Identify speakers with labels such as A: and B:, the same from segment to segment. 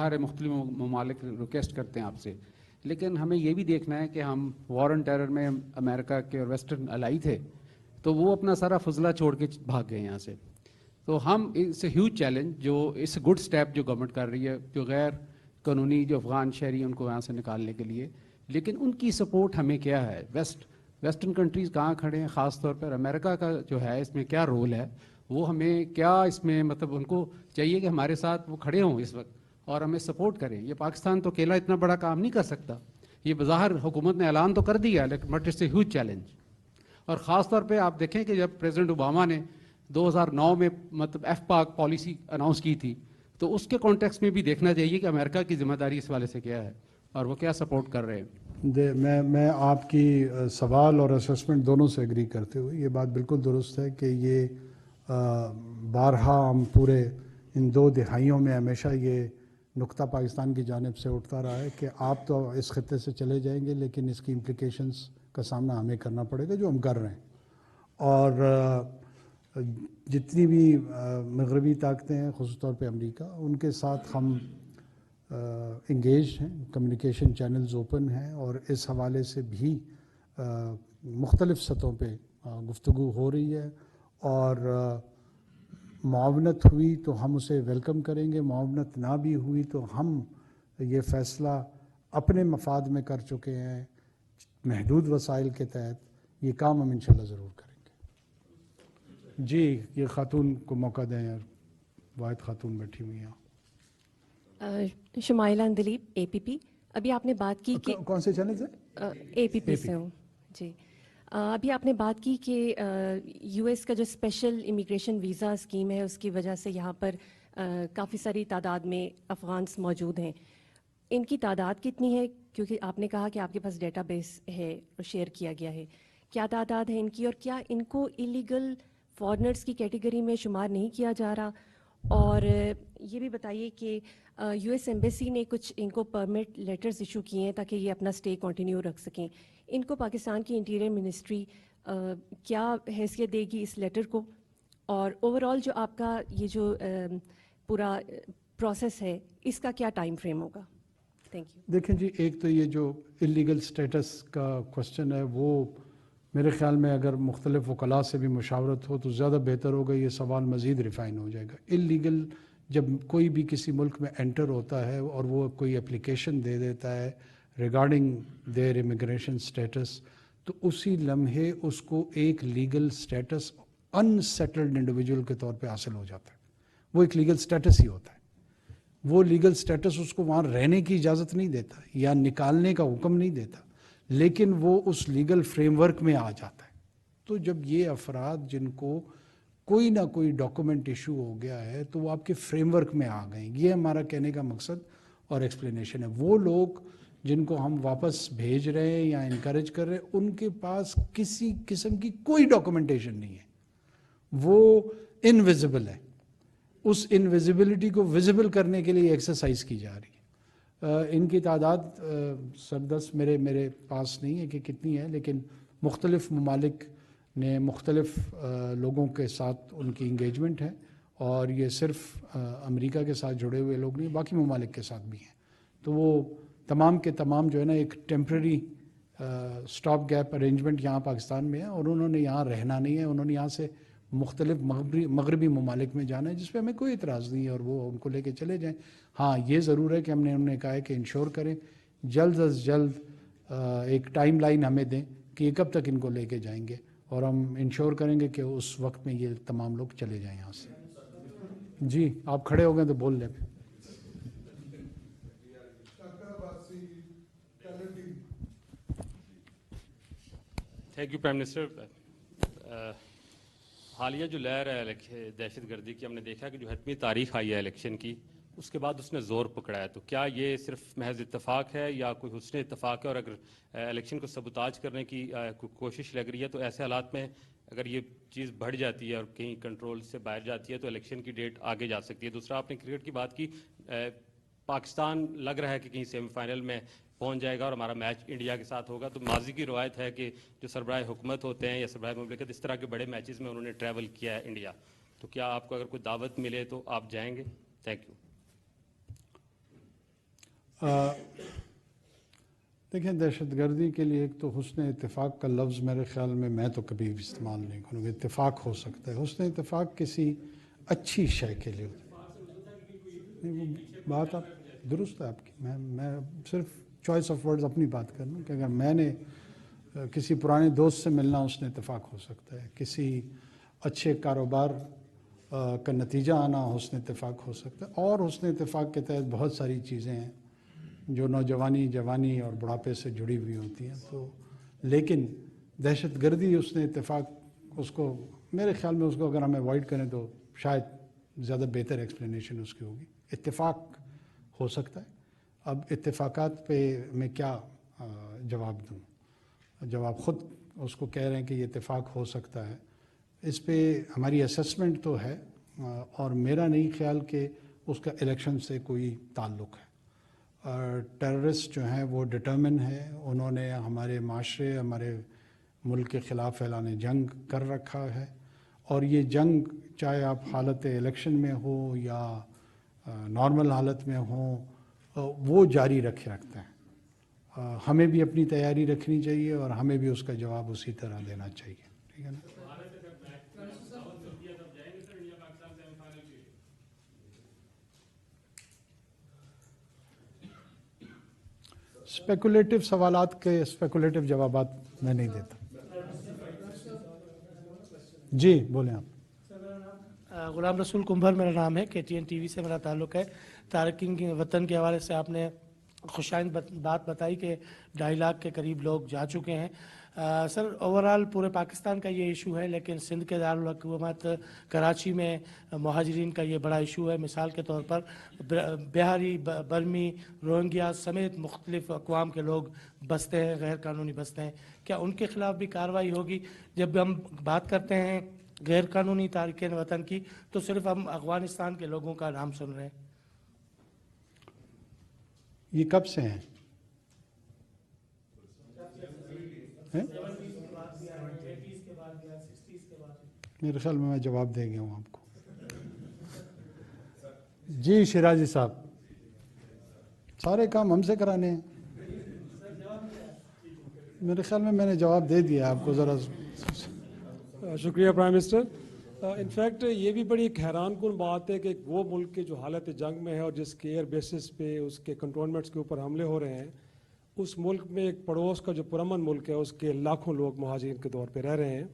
A: سارے مختلف ممالک ریکویسٹ کرتے ہیں آپ سے، لیکن ہمیں یہ بھی دیکھنا ہے کہ ہم وار آن ٹیرر میں امریکہ کے اور ویسٹرن الائی تھے، تو وہ اپنا سارا فضلہ چھوڑ کے بھاگ گئے یہاں سے. تو ہم اٹس اے ہیوج چیلنج، جو اس گڈ اسٹیپ جو گورنمنٹ کر رہی ہے جو غیر قانونی جو افغان شہری ان کو یہاں سے نکالنے کے لیے، لیکن ان کی سپورٹ ہمیں کیا ہے؟ ویسٹرن کنٹریز کہاں کھڑے ہیں؟ خاص طور پر امریکہ کا جو ہے اس میں کیا رول ہے؟ وہ ہمیں کیا اس میں مطلب ان کو چاہیے کہ ہمارے ساتھ وہ کھڑے ہوں اس وقت اور ہمیں سپورٹ کریں. یہ پاکستان تو اکیلا اتنا بڑا کام نہیں کر سکتا. یہ بظاہر حکومت نے اعلان تو کر دیا لیکن but it's a huge challenge. اور خاص طور پہ آپ دیکھیں کہ جب پریزیڈنٹ اوباما نے 2009 میں مطلب ایف پاک پالیسی اناؤنس کی تھی، تو اس کے کانٹیکس میں بھی دیکھنا چاہیے کہ امریکہ کی ذمہ داری اس والے سے کیا ہے اور وہ کیا سپورٹ کر رہے ہیں.
B: میں آپ کی سوال اور اسسمنٹ دونوں سے ایگری کرتے ہوئے یہ بات بالکل درست ہے کہ یہ بارہا ہم پورے ان 2 دہائیوں میں ہمیشہ یہ نقطہ پاکستان کی جانب سے اٹھتا رہا ہے کہ آپ تو اس خطے سے چلے جائیں گے لیکن اس کی امپلیکیشنز کا سامنا ہمیں کرنا پڑے گا، جو ہم کر رہے ہیں. اور جتنی بھی مغربی طاقتیں ہیں خصوص طور پہ امریکہ، ان کے ساتھ ہم انگیج ہیں، کمیونیکیشن چینلز اوپن ہیں، اور اس حوالے سے بھی مختلف سطحوں پہ گفتگو ہو رہی ہے. اور معاونت ہوئی تو ہم اسے ویلکم کریں گے، معاونت نہ بھی ہوئی تو ہم یہ فیصلہ اپنے مفاد میں کر چکے ہیں محدود وسائل کے تحت. یہ کام ہم انشاءاللہ ضرور کریں گے. جی یہ خاتون کو موقع دیں یار، واحد خاتون بیٹھی ہوئی ہیں.
C: شمائلہ اندلیب، اے پی پی. ابھی آپ نے بات کی کہ
B: کون سے چینل سے؟
C: اے پی پی سے ہوں جی. ابھی آپ نے بات کی کہ یو ایس کا جو اسپیشل امیگریشن ویزا اسکیم ہے اس کی وجہ سے یہاں پر کافی ساری تعداد میں افغانس موجود ہیں. ان کی تعداد کتنی ہے؟ کیونکہ آپ نے کہا کہ آپ کے پاس ڈیٹا بیس ہے اور شیئر کیا گیا ہے. کیا تعداد ہے ان کی، اور کیا ان کو ایلیگل فارنرز کی کیٹیگری میں شمار نہیں کیا جا رہا؟ اور یہ بھی بتائیے کہ یو ایس ایمبیسی نے کچھ ان کو پرمٹ لیٹرز ایشو کیے ہیں تاکہ یہ اپنا اسٹے کنٹینیو رکھ سکیں. ان کو پاکستان کی انٹیریئر منسٹری کیا حیثیت دے گی اس لیٹر کو؟ اور اوور آل جو آپ کا یہ جو پورا پروسیس ہے اس کا کیا ٹائم فریم ہوگا؟ Thank you.
B: دیکھیں جی، ایک تو یہ جو اللیگل سٹیٹس کا کوسچن ہے وہ میرے خیال میں اگر مختلف وکلاء سے بھی مشاورت ہو تو زیادہ بہتر ہوگا، یہ سوال مزید ریفائن ہو جائے گا. اللیگل جب کوئی بھی کسی ملک میں انٹر ہوتا ہے اور وہ کوئی اپلیکیشن دے دیتا ہے ریگارڈنگ دیئر امیگریشن سٹیٹس، تو اسی لمحے اس کو ایک لیگل سٹیٹس ان سیٹلڈ انڈیویجول کے طور پہ حاصل ہو جاتا ہے. وہ ایک لیگل سٹیٹس ہی ہوتا ہے. وہ لیگل سٹیٹس اس کو وہاں رہنے کی اجازت نہیں دیتا یا نکالنے کا حکم نہیں دیتا، لیکن وہ اس لیگل فریم ورک میں آ جاتا ہے. تو جب یہ افراد جن کو کوئی نہ کوئی ڈاکومنٹ ایشو ہو گیا ہے تو وہ آپ کے فریم ورک میں آ گئے. یہ ہمارا کہنے کا مقصد اور ایکسپلینیشن ہے. وہ لوگ جن کو ہم واپس بھیج رہے ہیں یا انکریج کر رہے ہیں ان کے پاس کسی قسم کی کوئی ڈاکومنٹیشن نہیں ہے، وہ انویزیبل ہے. اس انویزیبلٹی کو ویزیبل کرنے کے لیے ایکسرسائز کی جا رہی ہے. ان کی تعداد سردست میرے پاس نہیں ہے کہ کتنی ہے، لیکن مختلف ممالک نے مختلف لوگوں کے ساتھ ان کی انگیجمنٹ ہے، اور یہ صرف امریکہ کے ساتھ جڑے ہوئے لوگ نہیں، باقی ممالک کے ساتھ بھی ہیں. تو وہ تمام کے تمام جو ہے نا ایک ٹیمپرری اسٹاپ گیپ ارینجمنٹ یہاں پاکستان میں ہے، اور انہوں نے یہاں رہنا نہیں ہے. انہوں نے یہاں سے مختلف مغربی ممالک میں جانا ہے، جس پہ ہمیں کوئی اعتراض نہیں ہے، اور وہ ان کو لے کے چلے جائیں. ہاں یہ ضرور ہے کہ انہوں نے کہا ہے کہ انشور کریں جلد از جلد ایک ٹائم لائن ہمیں دیں کہ یہ کب تک ان کو لے کے جائیں گے، اور ہم انشور کریں گے کہ اس وقت میں یہ تمام لوگ چلے جائیں یہاں سے. جی آپ کھڑے ہو گئے تو بول لیں.
D: Thank U prime minister. حالیہ جو لہر ہے دہشت گردی کی، ہم نے دیکھا کہ جو حتمی تاریخ آئی ہے الیکشن کی، اس کے بعد اس نے زور پکڑا ہے. تو کیا یہ صرف محض اتفاق ہے یا کوئی حسن اتفاق ہے؟ اور اگر الیکشن کو سبوتاج کرنے کی کوشش لگ رہی ہے تو ایسے حالات میں اگر یہ چیز بڑھ جاتی ہے اور کہیں کنٹرول سے باہر جاتی ہے تو الیکشن کی ڈیٹ آگے جا سکتی ہے. دوسرا آپ نے کرکٹ کی بات کی. پاکستان لگ رہا ہے کہ کہیں سیمی فائنل میں پہنچ جائے گا اور ہمارا میچ انڈیا کے ساتھ ہوگا. تو ماضی کی روایت ہے کہ جو سربراہ حکومت ہوتے ہیں یا سربراہ مملکت اس طرح کے بڑے میچز میں انہوں نے ٹریول کیا ہے انڈیا. تو کیا آپ کو اگر کوئی دعوت ملے تو آپ جائیں گے؟ Thank you.
B: دیکھیں دہشت گردی کے لیے ایک تو حسن اتفاق کا لفظ میرے خیال میں تو کبھی بھی استعمال نہیں کروں گا. اتفاق ہو سکتا ہے, حسن اتفاق کسی اچھی شے کے لیے ہوتا ہے. بات آپ درست ہے آپ کی. میں صرف چوائس آف ورڈز اپنی بات کر رہا ہوں کہ اگر میں نے کسی پرانے دوست سے ملنا حسن اتفاق ہو سکتا ہے, کسی اچھے کاروبار کا نتیجہ آنا حسن اتفاق ہو سکتا ہے, اور حسن اتفاق کے تحت بہت ساری چیزیں ہیں جو نوجوانی, جوانی اور بڑھاپے سے جڑی ہوئی ہوتی ہیں. تو لیکن دہشت گردی حسن اتفاق, اس کو میرے خیال میں اس کو اگر ہم اوائڈ کریں تو شاید زیادہ بہتر ایکسپلینیشن اس کی ہوگی. اتفاق ہو سکتا ہے. اب اتفاقات پہ میں کیا جواب دوں؟ جب آپ خود اس کو کہہ رہے ہیں کہ یہ اتفاق ہو سکتا ہے, اس پہ ہماری اسسمنٹ تو ہے, اور میرا نہیں خیال کہ اس کا الیکشن سے کوئی تعلق ہے. ٹیررسٹ جو ہیں وہ ڈٹرمن ہے, انہوں نے ہمارے معاشرے, ہمارے ملک کے خلاف اعلان جنگ کر رکھا ہے, اور یہ جنگ چاہے آپ حالت الیکشن میں ہو یا نارمل حالت میں ہوں وہ جاری رکھتے ہیں. ہمیں بھی اپنی تیاری رکھنی چاہیے اور ہمیں بھی اس کا جواب اسی طرح دینا چاہیے. ٹھیک ہے نا؟ اسپیکولیٹو سوالات کے اسپیکولیٹو جوابات میں نہیں دیتا. جی بولیں آپ.
E: غلام رسول کنبھر میرا نام ہے, KTN TV سے میرا تعلق ہے. تارکین وطن کے حوالے سے آپ نے خوشائند بات بتائی کہ 2.5 لاکھ کے قریب لوگ جا چکے ہیں. سر اوورال پورے پاکستان کا یہ ایشو ہے, لیکن سندھ کے دارالحکومت کراچی میں مہاجرین کا یہ بڑا ایشو ہے. مثال کے طور پر بہاری, برمی, روہنگیا سمیت مختلف اقوام کے لوگ بستے ہیں, غیر قانونی بستے ہیں. کیا ان کے خلاف بھی کارروائی ہوگی؟ جب ہم بات کرتے ہیں غیر قانونی تارکین وطن کی تو صرف ہم افغانستان کے لوگوں کا نام سن رہے ہیں.
B: یہ کب سے ہیں؟ میرے خیال میں جواب دے گیا ہوں آپ کو. جی شیرازی صاحب, سارے کام ہم سے کرانے ہیں. میرے خیال میں نے جواب دے دیا آپ کو. ذرا
F: شکریہ پرائم منسٹر. انفیکٹ یہ بھی بڑی ایک حیران کن بات ہے کہ وہ ملک کے جو حالت جنگ میں ہے اور جس کے ایئر بیسز پہ اس کے کنٹونمنٹس کے اوپر حملے ہو رہے ہیں, اس ملک میں ایک پڑوس کا جو پرامن ملک ہے اس کے لاکھوں لوگ مہاجرین کے طور پہ رہ رہے ہیں.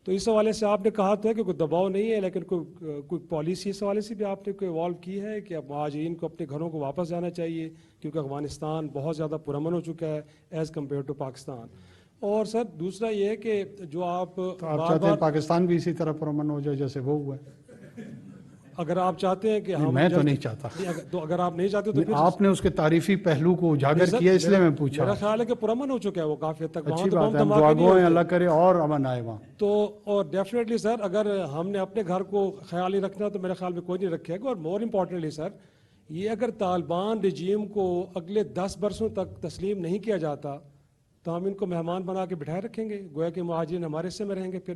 F: تو اس حوالے سے آپ نے کہا تو ہے کہ کوئی دباؤ نہیں ہے, لیکن کوئی پالیسی اس حوالے سے بھی آپ نے کوئی ایوالو کی ہے کہ اب مہاجرین کو اپنے گھروں کو واپس جانا چاہیے, کیونکہ افغانستان بہت زیادہ پرامن ہو چکا ہے ایز کمپیئر ٹو پاکستان. اور سر دوسرا یہ ہے کہ جو آپ
B: چاہتے ہیں پاکستان بھی اسی طرح پرامن ہو جائے جیسے وہ ہوا ہے؟
F: اگر آپ چاہتے ہیں کہ ہم
B: میں تو نہیں چاہتا.
F: تو اگر آپ نہیں چاہتے تو پھر
B: آپ نے اس کے تعریفی پہلو کو اجاگر کیا, اس لیے میں پوچھا.
F: میرا خیال ہے کہ پرامن ہو چکا ہے وہ کافی حد تک.
B: اچھی بات ہے, ہم دعا گو ہیں اللہ کرے اور امن آئے وہاں.
F: تو اور ڈیفینیٹلی سر اگر ہم نے اپنے گھر کو خیال نہیں رکھنا تو میرے خیال میں کوئی نہیں رکھے گا. اور مور امپورٹنٹلی سر, یہ اگر طالبان رجیم کو اگلے 10 برسوں تک تسلیم نہیں کیا جاتا تو ہم ان کو مہمان بنا کے بٹھائے رکھیں گے, گویا کہ مہاجرین ہمارے حصے میں رہیں گے پھر.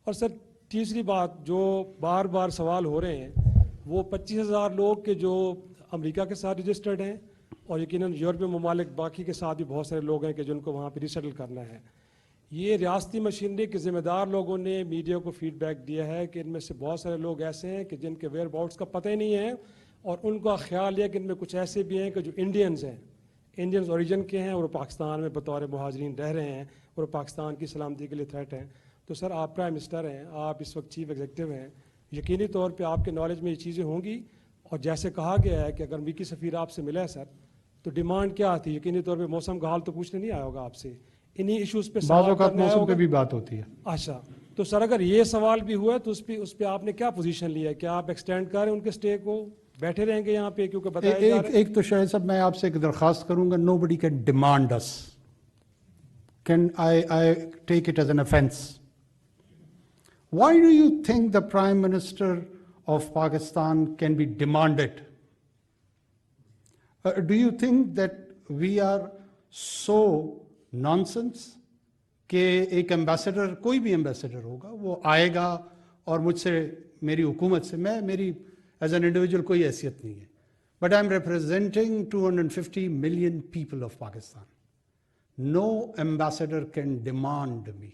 F: اور سر تیسری بات جو بار بار سوال ہو رہے ہیں وہ 25,000 لوگ کے جو امریکہ کے ساتھ رجسٹرڈ ہیں, اور یقیناً یورپی ممالک باقی کے ساتھ بھی بہت سارے لوگ ہیں کہ جن کو وہاں پہ ریسیٹل کرنا ہے. یہ ریاستی مشینری کے ذمہ دار لوگوں نے میڈیا کو فیڈ بیک دیا ہے کہ ان میں سے بہت سارے لوگ ایسے ہیں کہ جن کے ویئر باؤٹس کا پتہ ہی نہیں ہے, اور ان کا خیال ہے کہ ان میں کچھ ایسے بھی ہیں کہ جو انڈینز ہیں, انڈینز اوریجن کے ہیں, اور وہ پاکستان میں بطور مہاجرین رہ رہے ہیں اور پاکستان کی سلامتی کے لیے تھریٹ ہیں. تو سر آپ پرائم منسٹر ہیں, آپ اس وقت چیف ایگزیکٹو ہیں, یقینی طور پہ آپ کے نالج میں یہ چیزیں ہوں گی. اور جیسے کہا گیا ہے کہ اگر امریکی سفیر آپ سے ملا ہے سر تو ڈیمانڈ کیا تھی؟ یقینی طور پہ موسم کا حال تو پوچھنے نہیں آیا ہوگا آپ سے, انہی ایشوز پہ
B: بعض اوقات موسم پہ بھی بات ہوتی ہے.
F: اچھا, تو سر اگر یہ سوال بھی ہوا ہے تو اس پہ آپ نے کیا پوزیشن لیا ہے؟ کیا آپ ایکسٹینڈ کر رہے ہیں ان کے اسٹے کو, بیٹھے رہیں گے یہاں پہ؟ کیونکہ بتایا جا رہا ہے
B: ایک تو شاید صاحب میں آپ سے ایک درخواست کروں گا, nobody can demand us. Can I take it as an offense. Why do you think the Prime Minister of Pakistan can be demanded? Do you think that we are so nonsense کہ ایک ambassador, کوئی بھی ambassador ہوگا, وہ آئے گا اور مجھ سے, میری حکومت سے, میری ایز این انڈیویجول کوئی حیثیت نہیں ہے, but I'm representing 250 million people of Pakistan. No ambassador can demand me.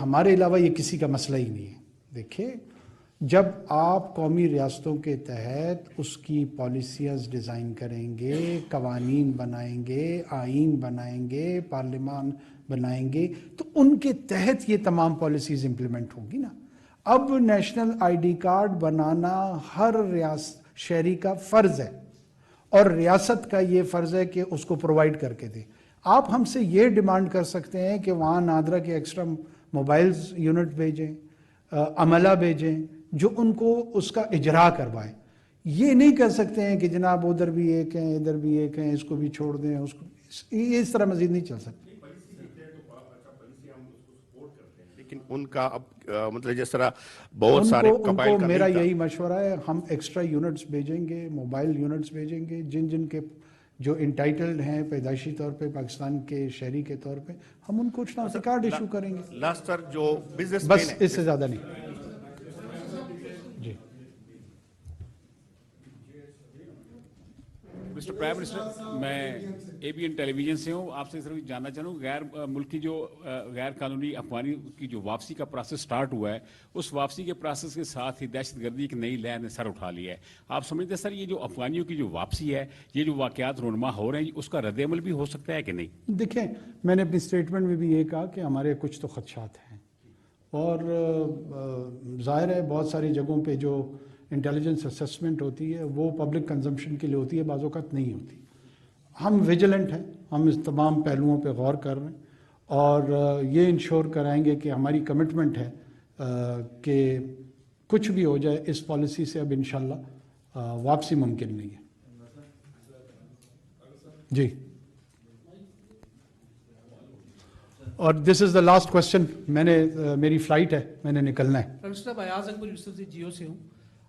B: ہمارے علاوہ یہ کسی کا مسئلہ ہی نہیں ہے. دیکھیں جب آپ قومی ریاستوں کے تحت اس کی پالیسیز ڈیزائن کریں گے, قوانین بنائیں گے, آئین بنائیں گے, پارلیمان بنائیں گے, تو ان کے تحت یہ تمام پالیسیز امپلیمنٹ ہوگی نا. اب نیشنل آئی ڈی کارڈ بنانا ہر شہری کا فرض ہے, اور ریاست کا یہ فرض ہے کہ اس کو پرووائڈ کر کے دے. آپ ہم سے یہ ڈیمانڈ کر سکتے ہیں کہ وہاں نادرا کے ایکسٹرا موبائلز یونٹ بھیجیں, عملہ بھیجیں جو ان کو اس کا اجرا کروائے. یہ نہیں کر سکتے ہیں کہ جناب ادھر بھی ایک ہیں ادھر بھی ایک ہیں, اس کو بھی چھوڑ دیں, اس کو, یہ اس طرح مزید نہیں چل سکتا.
G: لیکن ان کا اب مطلب جس طرح بہت
B: ان
G: سارے
B: کو
G: قبائل کا
B: میرا
G: نہیں تھا.
B: یہی مشورہ ہے, ہم ایکسٹرا یونٹس بھیجیں گے, موبائل یونٹس بھیجیں گے, جن کے جو انٹائٹلڈ ہیں پیدائشی طور پہ پاکستان کے شہری کے طور پہ, ہم ان کو شناختی کارڈ ایشو کریں گے.
G: لاسٹ سر جو بزنس
B: بس اس سے زیادہ نہیں. جی
H: مسٹر پرائم منسٹر, میں اے بی این ٹیلی ویژن سے ہوں. آپ سے صرف جاننا چاہوں گا غیر ملکی جو غیر قانونی افغانی کی جو واپسی کا پروسیس سٹارٹ ہوا ہے, اس واپسی کے پروسیس کے ساتھ ہی دہشت گردی ایک نئی لہر نے سر اٹھا لیا ہے. آپ سمجھتے ہیں سر یہ جو افغانیوں کی جو واپسی ہے, یہ جو واقعات رونما ہو رہے ہیں, اس کا رد عمل بھی ہو سکتا ہے کہ نہیں؟
B: دیکھیں میں نے اپنی اسٹیٹمنٹ میں بھی یہ کہا کہ ہمارے کچھ تو خدشات ہیں, اور ظاہر ہے بہت ساری جگہوں پہ جو انٹیلیجنس اسسمنٹ ہوتی ہے وہ پبلک کنزمپشن کے لیے ہوتی ہے, بعض اوقات نہیں ہوتی. ہم ویجیلنٹ ہیں, ہم اس تمام پہلوؤں پہ غور کر رہے ہیں, اور یہ انشور کرائیں گے کہ ہماری کمٹمنٹ ہے کہ کچھ بھی ہو جائے اس پالیسی سے اب انشاءاللہ واپسی ممکن نہیں ہے. جی, اور دس از دا لاسٹ کوشچن. میری فلائٹ ہے, میں نے نکلنا ہے.
I: ڈاکٹر صاحب ایاز اکبر یوسف سے جیو سے ہوں.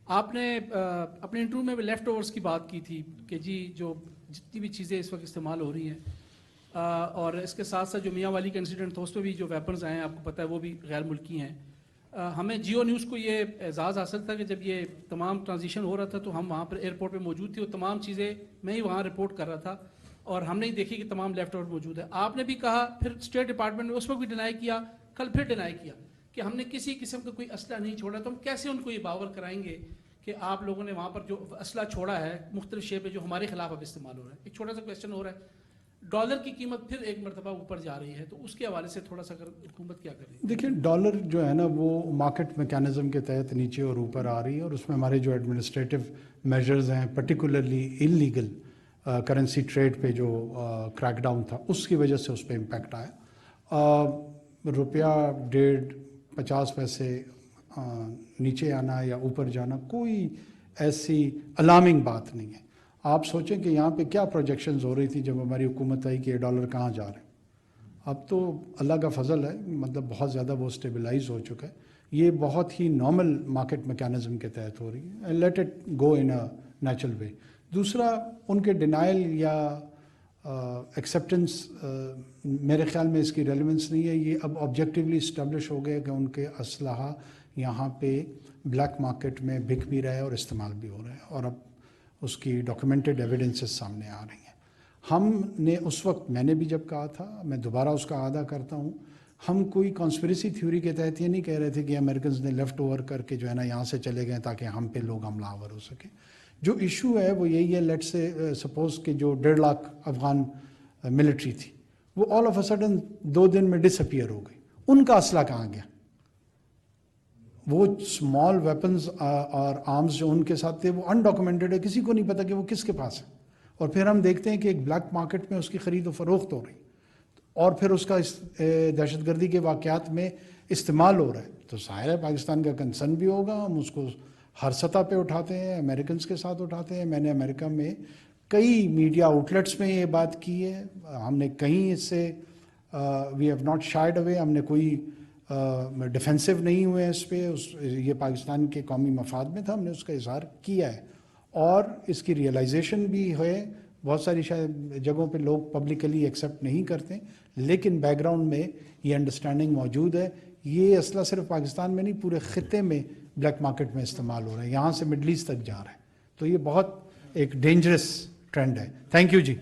I: آپ نے اپنے انٹرویو میں لیفٹ اوورس کی بات کی تھی کہ جی جو جتنی بھی چیزیں اس وقت استعمال ہو رہی ہیں اور اس کے ساتھ ساتھ جو میاں والی کا انسیڈنٹ تھا اس پہ بھی جو ویپنز آئے ہیں آپ کو پتہ ہے وہ بھی غیر ملکی ہیں. ہمیں جیو نیوز کو یہ اعزاز حاصل تھا کہ جب یہ تمام ٹرانزیشن ہو رہا تھا تو ہم وہاں پر ایئرپورٹ پہ موجود تھے, وہ تمام چیزیں میں ہی وہاں رپورٹ کر رہا تھا, اور ہم نے ہی دیکھی کہ تمام لیفٹ اوور موجود ہے. آپ نے بھی کہا, پھر اسٹیٹ ڈپارٹمنٹ نے اس وقت بھی ڈینائی کیا, کل پھر ڈینائی کیا کہ ہم نے کسی قسم کا کوئی اسلحہ نہیں چھوڑا. تو ہم کیسے ان کو یہ باور کرائیں گے کہ آپ لوگوں نے وہاں پر جو اسلحہ چھوڑا ہے مختلف شے پہ جو ہمارے خلاف اب استعمال ہو رہا ہے. ایک چھوٹا سا کویشچن ہو رہا ہے, ڈالر کی قیمت پھر ایک مرتبہ اوپر جا رہی ہے, تو اس کے حوالے سے تھوڑا سا حکومت کیا کر رہی ہے؟
B: دیکھیں ڈالر جو ہے نا وہ مارکیٹ میکانزم کے تحت نیچے اور اوپر آ رہی ہے, اور اس میں ہمارے جو ایڈمنسٹریٹو میجرز ہیں پرٹیکولرلی انلیگل کرنسی ٹریڈ پہ جو کریک ڈاؤن تھا اس کی وجہ سے اس پہ امپیکٹ آیا. روپیہ 1.50 پیسے نیچے آنا یا اوپر جانا کوئی ایسی الارمنگ بات نہیں ہے. آپ سوچیں کہ یہاں پہ کیا پروجیکشنز ہو رہی تھی جب ہماری حکومت آئی کہ یہ ڈالر کہاں جا رہے ہیں. اب تو اللہ کا فضل ہے, مطلب بہت زیادہ وہ اسٹیبلائز ہو چکا ہے. یہ بہت ہی نارمل مارکیٹ میکانزم کے تحت ہو رہی ہے, late it go in a natural way. دوسرا, ان کے ڈینائل یا ایکسیپٹنس میرے خیال میں اس کی ریلیونس نہیں ہے. یہ اب آبجیکٹیولی اسٹیبلش ہو گئے کہ ان کے اسلحہ یہاں پہ بلیک مارکیٹ میں بک بھی رہے اور استعمال بھی ہو رہے ہیں, اور اب اس کی ڈاکیومنٹڈ ایویڈنسز سامنے آ رہی ہیں. ہم نے اس وقت, میں نے بھی جب کہا تھا, میں دوبارہ اس کا اعادہ کرتا ہوں, ہم کوئی کانسپریسی تھیوری کے تحت یہ نہیں کہہ رہے تھے کہ امریکنز نے لیفٹ اوور کر کے جو ہے نا یہاں سے چلے گئے تاکہ ہم پہ لوگ حملہ آور ہو سکے. جو ایشو ہے وہ یہی ہے, لیٹ سے سپوز کہ جو 1.5 لاکھ افغان ملٹری تھی وہ آل آف اے سڈن 2 دن میں ڈس اپیئر ہو گئی. ان کا اسلحہ کہاں گیا؟ وہ اسمال ویپنز اور آرمز جو ان کے ساتھ تھے وہ انڈاکومنٹڈ ہے, کسی کو نہیں پتا کہ وہ کس کے پاس ہے. اور پھر ہم دیکھتے ہیں کہ ایک بلیک مارکیٹ میں اس کی خرید و فروخت ہو رہی, اور پھر اس کا دہشت گردی کے واقعات میں استعمال ہو رہا ہے. تو ظاہر ہے پاکستان کا کنسرن بھی ہوگا, ہم اس کو ہر سطح پہ اٹھاتے ہیں, امریکنز کے ساتھ اٹھاتے ہیں. میں نے امریکہ میں کئی میڈیا آؤٹلیٹس میں یہ بات کی ہے, ہم نے کہیں اس سے وی ہیو ناٹ شائڈ اوے, ہم نے کوئی ڈیفینسو نہیں ہوئے اس پہ. یہ پاکستان کے قومی مفاد میں تھا, ہم نے اس کا اظہار کیا ہے, اور اس کی ریئلائزیشن بھی ہے. بہت ساری شاید جگہوں پہ لوگ پبلکلی ایکسیپٹ نہیں کرتے, لیکن بیک گراؤنڈ میں یہ انڈرسٹینڈنگ موجود ہے. یہ اسلحہ صرف پاکستان میں نہیں, پورے خطے میں بلیک مارکیٹ میں استعمال ہو رہا ہے, یہاں سے مڈل ایسٹ تک جا رہا ہے. تو یہ بہت ایک ڈینجرس ٹرینڈ ہے. Thank you G.